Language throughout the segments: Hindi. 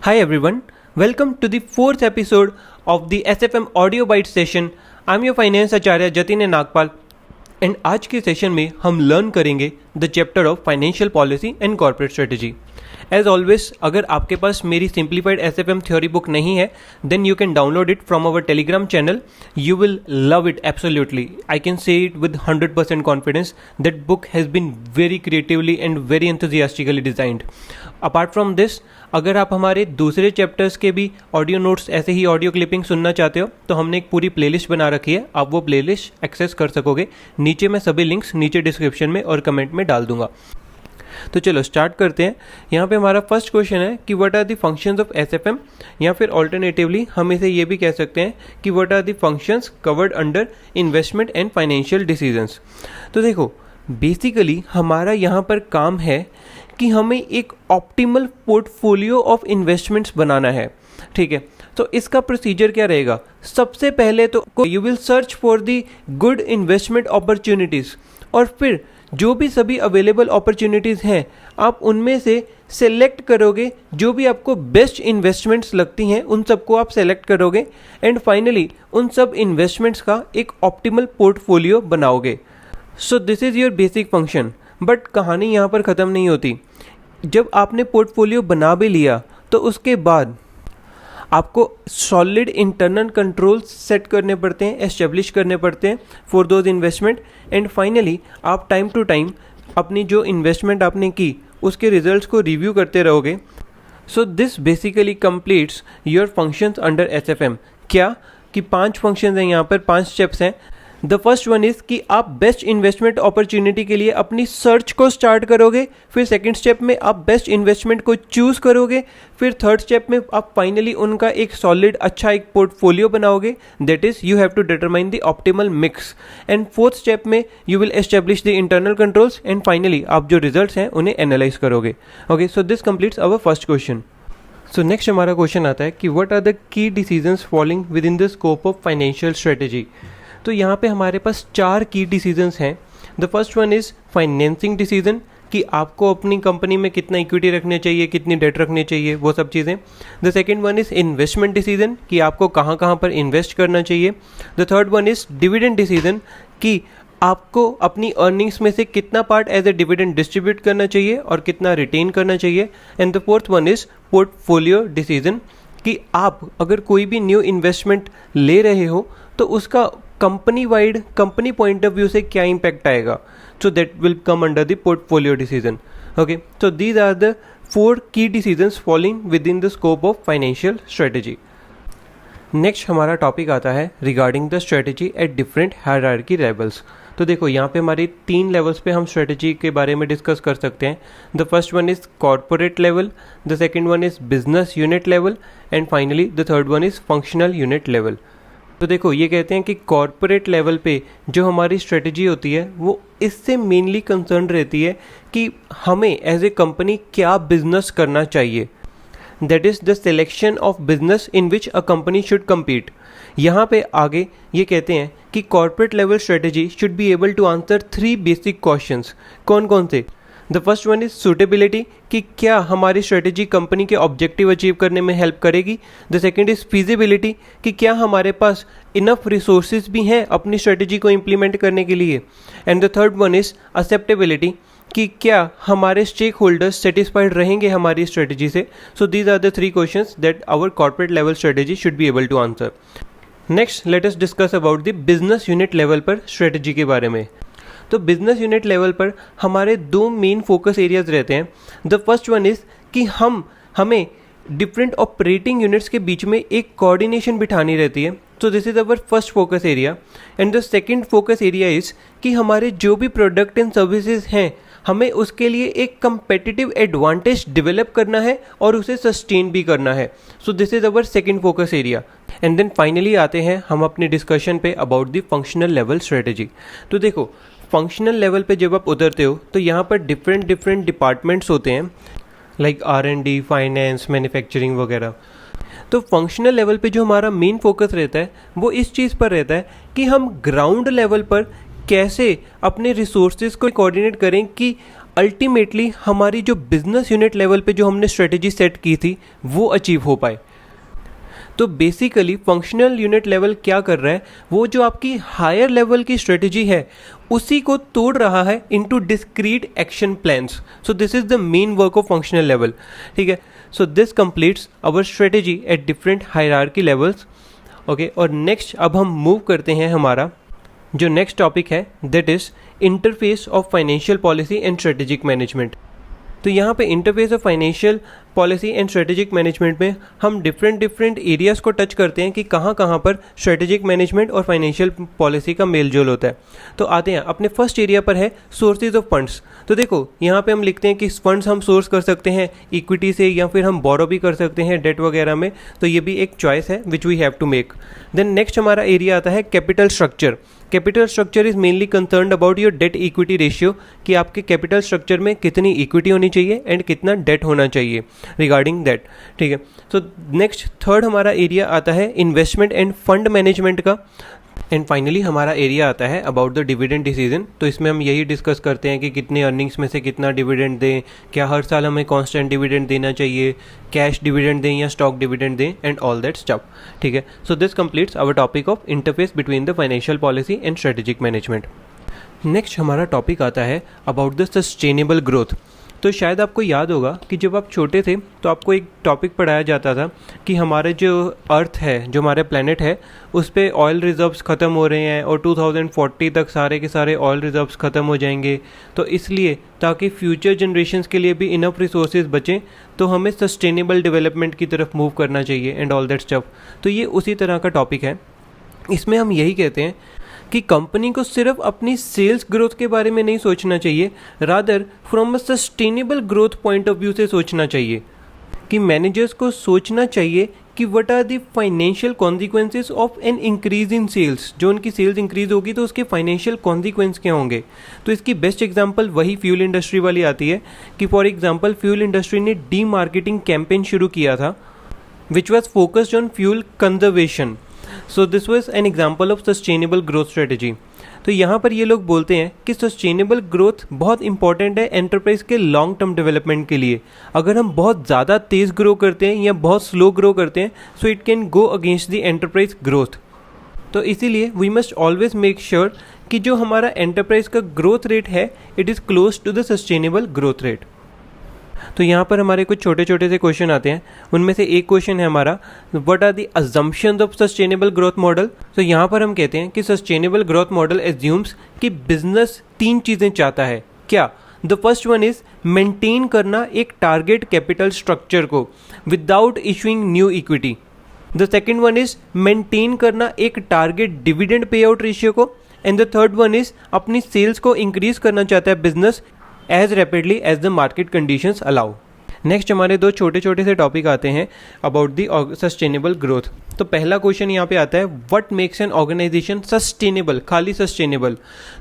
Hi everyone, welcome to the fourth episode of the SFM Audio Byte session. I'm your finance Acharya Jatin Nagpal and आज के सेशन में हम लर्न करेंगे the chapter of financial policy and corporate strategy. As always, अगर आपके पास मेरी सिंप्लीफाइड SFM थ्योरी बुक नहीं है then you can download it from our Telegram channel. You will love it absolutely. I can say it with 100% confidence that book has been very creatively and very enthusiastically designed. Apart from this, अगर आप हमारे दूसरे चैप्टर्स के भी ऑडियो नोट्स ऐसे ही ऑडियो क्लिपिंग सुनना चाहते हो तो हमने एक पूरी प्लेलिस्ट बना रखी है. आप वो प्लेलिस्ट एक्सेस कर सकोगे. नीचे मैं सभी लिंक्स नीचे डिस्क्रिप्शन में और कमेंट में डाल दूंगा. तो चलो स्टार्ट करते हैं. यहाँ पे हमारा फर्स्ट क्वेश्चन है कि what are the functions of SFM, या फिर ऑल्टरनेटिवली हम इसे ये भी कह सकते हैं कि what are the functions covered under investment and financial decisions. तो देखो, बेसिकली हमारा यहाँ पर काम है कि हमें एक ऑप्टिमल पोर्टफोलियो ऑफ इन्वेस्टमेंट्स बनाना है. ठीक है, तो इसका प्रोसीजर क्या रहेगा? सबसे पहले तो you will search for the good investment opportunities, और फिर जो भी सभी अवेलेबल अपॉर्चुनिटीज़ हैं आप उनमें से सेलेक्ट करोगे. जो भी आपको बेस्ट इन्वेस्टमेंट्स लगती हैं उन सबको आप सेलेक्ट करोगे एंड फाइनली उन सब इन्वेस्टमेंट्स का एक ऑप्टिमल पोर्टफोलियो बनाओगे. सो this is your basic function. But कहानी यहाँ पर ख़त्म नहीं होती. जब आपने पोर्टफोलियो बना भी लिया तो उसके बाद आपको सॉलिड इंटरनल कंट्रोल्स सेट करने पड़ते हैं, एस्टेब्लिश करने पड़ते हैं for those investment. And finally आप टाइम टू टाइम अपनी जो इन्वेस्टमेंट आपने की उसके रिजल्ट्स को रिव्यू करते रहोगे. So this basically completes your functions under SFM. क्या कि 5 फंक्शंस हैं यहाँ पर, 5 स्टेप्स हैं. द फर्स्ट वन इज़ कि आप बेस्ट इन्वेस्टमेंट अपॉर्चुनिटी के लिए अपनी सर्च को स्टार्ट करोगे. फिर सेकंड स्टेप में आप बेस्ट इन्वेस्टमेंट को चूज़ करोगे. फिर थर्ड स्टेप में आप फाइनली उनका एक सॉलिड अच्छा एक पोर्टफोलियो बनाओगे. That is you have to determine the optimal mix. And fourth step में you will establish the internal controls and finally आप जो रिजल्ट्स हैं उन्हें एनालाइज करोगे. Okay, so this completes our first question. So next हमारा क्वेश्चन आता है कि what are the key decisions falling within the scope of financial strategy. तो यहाँ पे हमारे पास 4 की डिसीजंस हैं. The first one is financing decision, कि आपको अपनी कंपनी में कितना इक्विटी रखने चाहिए, कितनी डेट रखनी चाहिए, वो सब चीज़ें. The second one is investment decision, कि आपको कहाँ कहाँ पर इन्वेस्ट करना चाहिए. The third one is dividend decision, कि आपको अपनी अर्निंग्स में से कितना part as a dividend distribute करना चाहिए और कितना रिटेन करना चाहिए. And the fourth one is portfolio decision, कि आप अगर कोई भी न्यू इन्वेस्टमेंट ले रहे हो तो उसका company wide, company point of view से क्या इम्पैक्ट आएगा. So that will come under the portfolio decision. Okay, so these are the 4 key decisions falling within the scope of financial strategy. Next हमारा टॉपिक आता है regarding the strategy at different hierarchy levels. तो देखो, यहाँ पे हमारी 3 लेवल्स पे हम स्ट्रेटेजी के बारे में डिस्कस कर सकते हैं. The first one is corporate level, the second one is business unit level and finally the third one is functional unit level. तो देखो, ये कहते हैं कि कॉर्पोरेट लेवल पे जो हमारी स्ट्रेटजी होती है वो इससे मेनली कंसर्न रहती है कि हमें एज ए कंपनी क्या बिजनेस करना चाहिए. That is the selection of business in which a company should compete. यहाँ पे आगे ये कहते हैं कि corporate level strategy should be able to answer 3 basic questions. कौन कौन से? The first one is suitability, कि क्या हमारी स्ट्रेटजी कंपनी के ऑब्जेक्टिव अचीव करने में हेल्प करेगी. द सेकंड इज़ फीजिबिलिटी, कि क्या हमारे पास इनफ रिसोर्सेज भी हैं अपनी स्ट्रेटजी को इम्प्लीमेंट करने के लिए. And the third one is acceptability, कि क्या हमारे स्टेक होल्डर्स सेटिस्फाइड रहेंगे हमारी स्ट्रेटजी से. So these are the 3 questions that our corporate level strategy should be able to answer. Next let us discuss about the business unit level पर स्ट्रेटजी के बारे में. तो बिजनेस यूनिट लेवल पर हमारे 2 मेन फोकस एरियाज रहते हैं. द फर्स्ट वन इज़ कि हमें डिफरेंट ऑपरेटिंग यूनिट्स के बीच में एक कोऑर्डिनेशन बिठानी रहती है. So this is our first focus area. And the second focus area is कि हमारे जो भी प्रोडक्ट एंड सर्विसेज हैं हमें उसके लिए एक कंपेटिटिव एडवांटेज डेवलप करना है और उसे सस्टेन भी करना है. So this is our second focus area. And then finally आते हैं हम अपनी डिस्कशन पे about the functional level strategy. तो देखो, फंक्शनल लेवल पे जब आप उतरते हो तो यहाँ पर डिफरेंट डिपार्टमेंट्स होते हैं, लाइक R&D, फाइनेंस, मैन्युफैक्चरिंग वगैरह. तो फंक्शनल लेवल पे जो हमारा मेन फोकस रहता है वो इस चीज़ पर रहता है कि हम ग्राउंड लेवल पर कैसे अपने रिसोर्सेज को कोऑर्डिनेट करें कि अल्टीमेटली हमारी जो बिजनेस यूनिट लेवल पे जो हमने स्ट्रेटेजी सेट की थी वो अचीव हो पाए। तो बेसिकली फंक्शनल यूनिट लेवल क्या कर रहा है, वो जो आपकी हायर लेवल की स्ट्रेटेजी है उसी को तोड़ रहा है into discrete action plans. So this is the main work of functional level. ठीक है, so this completes our strategy at different hierarchy levels. Okay, और नेक्स्ट अब हम मूव करते हैं, हमारा जो नेक्स्ट टॉपिक है that is interface of financial policy and strategic management. तो यहाँ पे interface of financial policy and strategic management में हम डिफरेंट एरियाज़ को टच करते हैं कि कहाँ कहाँ पर स्ट्रेटेजिक मैनेजमेंट और फाइनेंशियल पॉलिसी का मेल जोल होता है। तो आते हैं अपने फर्स्ट एरिया पर है सोर्सेज ऑफ फंड्स। तो देखो यहाँ पे हम लिखते हैं कि फंड्स हम सोर्स कर सकते हैं इक्विटी से या फिर हम बोरो भी कर सकते हैं डेट वगैरह में, तो ये भी एक चॉइस है which we have to make. Then next हमारा एरिया आता है capital structure. Capital structure is mainly concerned about your debt equity ratio, कि आपके कैपिटल स्ट्रक्चर में कितनी इक्विटी होनी चाहिए एंड कितना डेट होना चाहिए रिगार्डिंग दैट। ठीक है, सो नेक्स्ट थर्ड हमारा एरिया आता है इन्वेस्टमेंट एंड फंड मैनेजमेंट का। एंड फाइनली हमारा एरिया आता है अबाउट द डिविडेंड डिसीजन। तो इसमें हम यही डिस्कस करते हैं कि कितने अर्निंग्स में से कितना डिविडेंड दें, क्या हर साल हमें कांस्टेंट डिविडेंड देना चाहिए, कैश डिविडेंड दें या स्टॉक डिविडेंड दें, एंड ऑल दैट स्टफ। ठीक है, so this completes our topic of interface between the financial policy and strategic management. Next हमारा टॉपिक आता है अबाउट द सस्टेनेबल ग्रोथ। तो शायद आपको याद होगा कि जब आप छोटे थे तो आपको एक टॉपिक पढ़ाया जाता था कि हमारे जो अर्थ है, जो हमारे प्लेनेट है, उस पे ऑयल रिजर्व्स ख़त्म हो रहे हैं और 2040 तक सारे के सारे ऑयल रिजर्व्स ख़त्म हो जाएंगे। तो इसलिए ताकि फ्यूचर जनरेशंस के लिए भी इनफ रिसोर्सेज बचें तो हमें सस्टेनेबल डेवलपमेंट की तरफ मूव करना चाहिए एंड ऑल दैट स्टफ। तो ये उसी तरह का टॉपिक है। इसमें हम यही कहते हैं कि कंपनी को सिर्फ अपनी सेल्स ग्रोथ के बारे में नहीं सोचना चाहिए, rather from a sustainable growth point of view से सोचना चाहिए। कि मैनेजर्स को सोचना चाहिए कि what are the financial consequences of an increase in sales. जो उनकी सेल्स इंक्रीज होगी तो उसके फाइनेंशियल कॉन्सिक्वेंस क्या होंगे। तो इसकी बेस्ट एग्जांपल वही फ्यूल इंडस्ट्री वाली आती है कि फॉर एग्जांपल फ्यूल इंडस्ट्री ने डी मार्केटिंग कैंपेन शुरू किया था which was focused on fuel conservation. So this was an example of sustainable growth strategy. तो यहाँ पर ये लोग बोलते हैं कि सस्टेनेबल ग्रोथ बहुत इंपॉर्टेंट है एंटरप्राइज के लॉन्ग टर्म डेवलपमेंट के लिए। अगर हम बहुत ज़्यादा तेज़ ग्रो करते हैं या बहुत स्लो ग्रो करते हैं so it can go against the enterprise growth. तो इसीलिए we must always make sure कि जो हमारा एंटरप्राइज का ग्रोथ रेट है it is close to the sustainable growth rate. तो यहाँ पर हमारे कुछ छोटे छोटे से क्वेश्चन आते हैं। उनमें से एक क्वेश्चन है हमारा what are the assumptions of sustainable growth model. तो यहाँ पर हम कहते हैं कि सस्टेनेबल ग्रोथ मॉडल एज्यूम्स कि बिजनेस 3 चीज़ें चाहता है। क्या? The first one is maintain करना एक टारगेट कैपिटल स्ट्रक्चर को without issuing new equity. The second one is maintain करना एक target dividend payout ratio को। And the third one is अपनी सेल्स को इंक्रीज करना चाहता है business as rapidly as the market conditions allow. Next हमारे 2 छोटे छोटे से टॉपिक आते हैं अबाउट द सस्टेनेबल ग्रोथ। तो पहला क्वेश्चन यहाँ पे आता है what makes an organization sustainable, खाली सस्टेनेबल।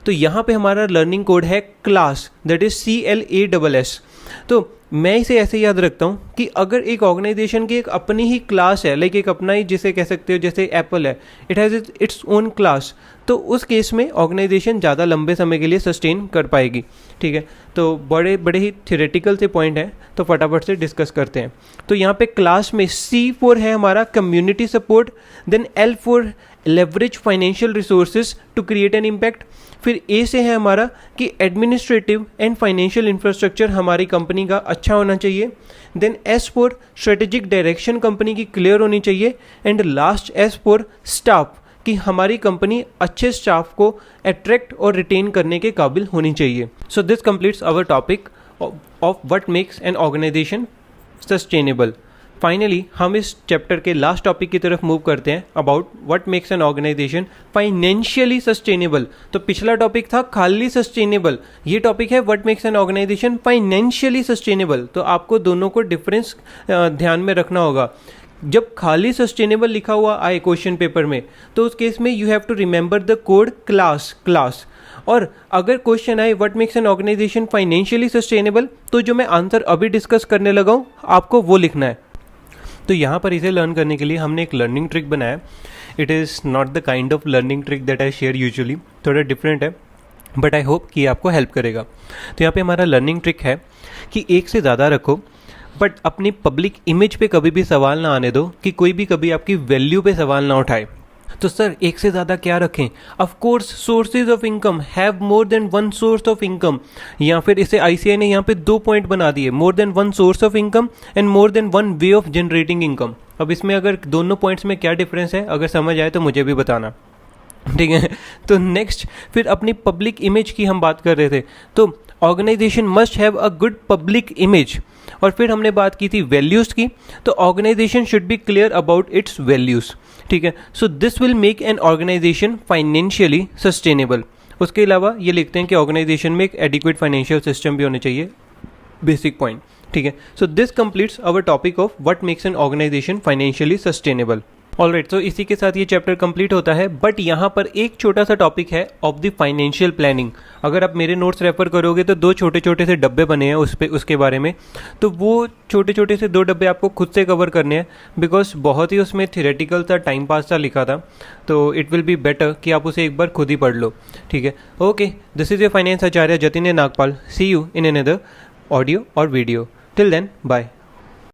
तो यहाँ पे हमारा लर्निंग कोड है क्लास, दैट इज CLASS। तो मैं इसे ऐसे याद रखता हूँ कि अगर एक ऑर्गेनाइजेशन की एक अपनी ही क्लास है, लाइक एक अपना ही जिसे कह सकते हो जैसे एप्पल है, it has its own class, तो उस केस में ऑर्गेनाइजेशन ज़्यादा लंबे समय के लिए सस्टेन कर पाएगी। ठीक है, तो बड़े बड़े ही थियोरेटिकल से पॉइंट हैं, तो फटाफट से डिस्कस करते हैं। तो यहाँ पे क्लास में C4 है हमारा community support, then L4 leverage financial resources to create an impact. फिर ए से है हमारा कि एडमिनिस्ट्रेटिव एंड फाइनेंशियल इंफ्रास्ट्रक्चर हमारी कंपनी का अच्छा होना चाहिए। Then S4 strategic direction company की क्लियर होनी चाहिए। एंड लास्ट S4 स्टाफ, कि हमारी कंपनी अच्छे स्टाफ को अट्रैक्ट और रिटेन करने के काबिल होनी चाहिए। So this completes our topic of what makes an organization sustainable. Finally हम इस चैप्टर के लास्ट टॉपिक की तरफ मूव करते हैं about what makes an organization financially sustainable. तो पिछला टॉपिक था खाली सस्टेनेबल, ये टॉपिक है what makes an organization financially sustainable. तो आपको दोनों को डिफरेंस ध्यान में रखना होगा। जब खाली सस्टेनेबल लिखा हुआ आए क्वेश्चन पेपर में तो उस केस में you have to remember the code class. और अगर क्वेश्चन आए what makes an organization financially sustainable, तो जो मैं आंसर अभी डिस्कस करने लगा हूँ आपको वो लिखना है। तो यहाँ पर इसे लर्न करने के लिए हमने एक लर्निंग ट्रिक बनाया। It is not the kind of learning trick that I share usually, थोड़ा डिफरेंट है। बट आई होप कि ये आपको हेल्प करेगा। तो यहाँ पे हमारा लर्निंग ट्रिक है कि एक से ज़्यादा रखो, बट अपनी पब्लिक इमेज पे कभी भी सवाल ना आने दो कि कोई भी कभी आपकी वैल्यू पे सवाल ना उठाए। तो सर एक से ज़्यादा क्या रखें? Of course sources of income, have more than one source of income, या फिर इसे आईसीआई ने यहाँ पे 2 पॉइंट बना दिए, more than one source of income and more than one way of generating income. अब इसमें अगर दोनों पॉइंट्स में क्या डिफरेंस है, अगर समझ आए तो मुझे भी बताना, ठीक है। तो नेक्स्ट फिर अपनी पब्लिक इमेज की हम बात कर रहे थे, तो organization must have a good public image. और फिर हमने बात की थी वैल्यूज़ की, तो organization should be clear about its values, ठीक है। So this will make an organization financially sustainable. उसके अलावा ये लिखते हैं कि ऑर्गेनाइजेशन में एक एडिक्वेट फाइनेंशियल सिस्टम भी होने चाहिए, बेसिक पॉइंट, ठीक है। So this completes our topic of what makes an organization financially sustainable. Alright, तो इसी के साथ ये चैप्टर कंप्लीट होता है, बट यहाँ पर एक छोटा सा टॉपिक है ऑफ द फाइनेंशियल प्लानिंग। अगर आप मेरे नोट्स रेफर करोगे तो 2 छोटे छोटे से डब्बे बने हैं उस पे, उसके बारे में, तो वो छोटे छोटे से 2 डब्बे आपको खुद से कवर करने हैं, बिकॉज बहुत ही उसमें थियोरेटिकल सा टाइम पास सा लिखा था, तो इट विल बी बेटर कि आप उसे एक बार खुद ही पढ़ लो, ठीक है। Okay, this is your finance Acharya Jatin Nagpal. See you in another audio और वीडियो। Till then, bye.